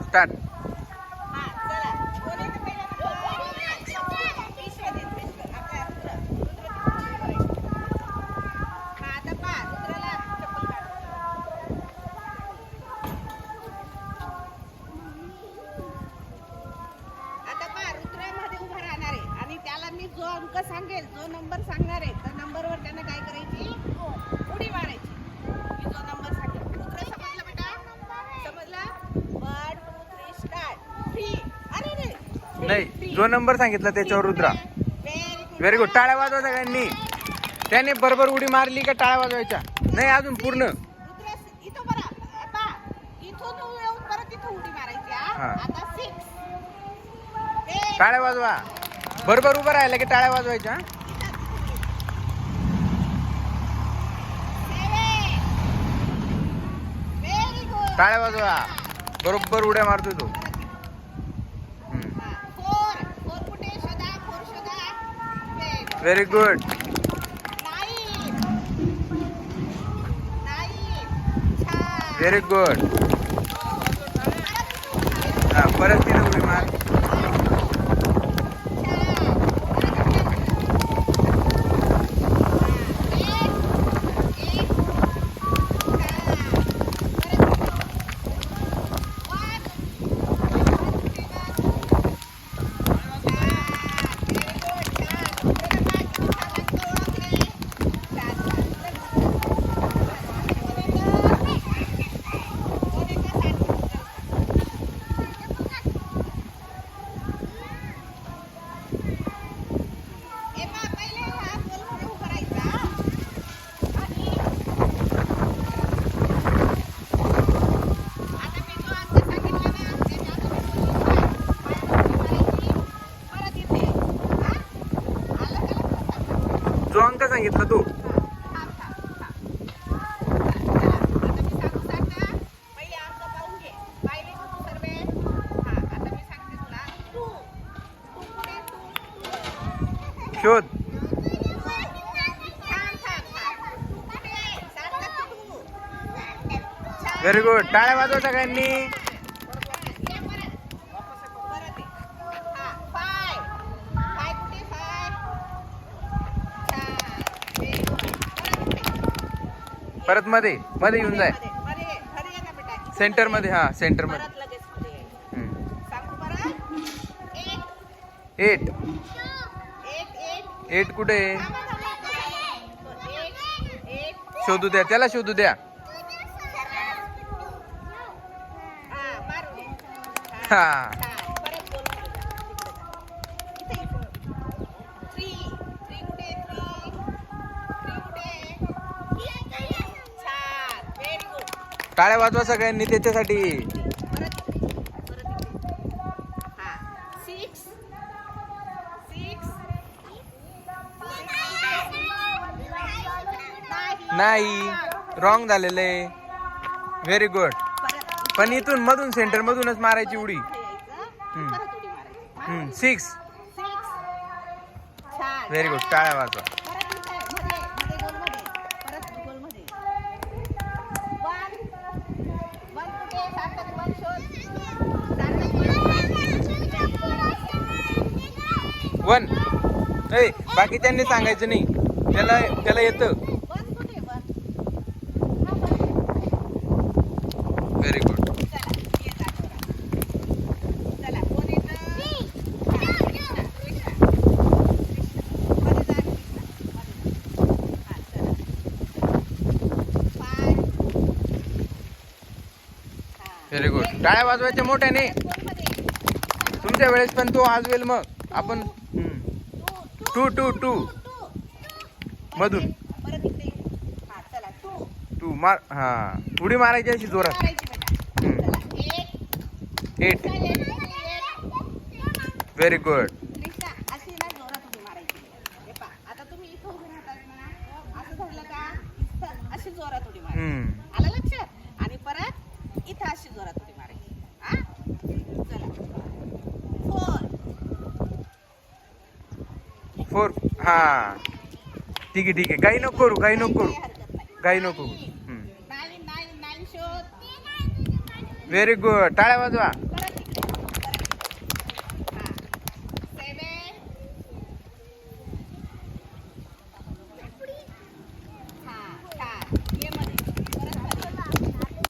Start. हा चला कोण येतं पहिलं? पिशव्या देत पिशव्या. आपल्या रुद्र हा आता पहा रुद्राला चप्पल काढ. आता पहा रुद्रामध्ये उभा राहणार आहे आणि त्याला मी जो अंक सांगेल जो नंबर सांगणार आहे त्या नंबरवर त्यानं काय करायची? उडी मारायची. मी जो नंबर सांगेल. रुद्र समजलं बेटा? समजलं? 1 2 3 स्टार्ट. 3 अरे रे नाही, जो नंबर सांगितला त्याच्यावर रुद्रा. Very good. टाळ्या वाजवा सगळ्यांनी. त्याने बरोबर उडी मारली का टाळ्या वाजवायच्या? नाही अजून पूर्ण. रुद्र इथं बरं आता इथून येऊन परत इथं उडी मारायची. हा. आता 6 टाळ्या वाजवा. बरोबर उभं राहिलं की टाळ्या वाजवायच्या. Very good. टाळ्या वाजवा. बरोबर उड्या मारतोय तो. 4 कुठे शोधा? 4 शोधा. Very good. 9 छान. Very good. हा परत तिने उडी मार. जो अंक सांगितला तू. शोध. Very good. टाळ्या वाजवा सगळ्यांनी. परत मध्ये मध्ये येऊन जाय. सेंटर मध्ये. हा सेंटर मध्ये. 8 8 कुठे? शोधू द्या त्याला. शोधू द्या. हा टाळ्या वाजवा सगळ्यांनी त्याच्यासाठी. नाही रॉंग झालेलं आहे. Very good. पण इथून मधून सेंटर मधूनच मारायची उडी. 6 व्हेरी गुड. टाळ्या वाजवा. वन. बाकी त्यांनी सांगायचं नाही. त्याला येतं. Very good. Very good. टाळ्या वाजवायच्या मोठ्याने. तुमच्या वेळेस पण तो वाजवेल मग आपण. 2 2 2 मधून 2 मार. हा उडी मारायची अशी जोरात. 8 व्हेरी गुड. आता तुम्ही इथं उभे राहतात ना असं झालं का? अशी जोरात उडी मारायची. आलं लक्षात? आणि परत इथं अशी जोरात उडी मारायची. हा चला 4 हा ठीक आहे ठीक आहे. काही नको करू. काही नको करू. काही नको. 9 शोध. Very good. टाळ्या वाजवा.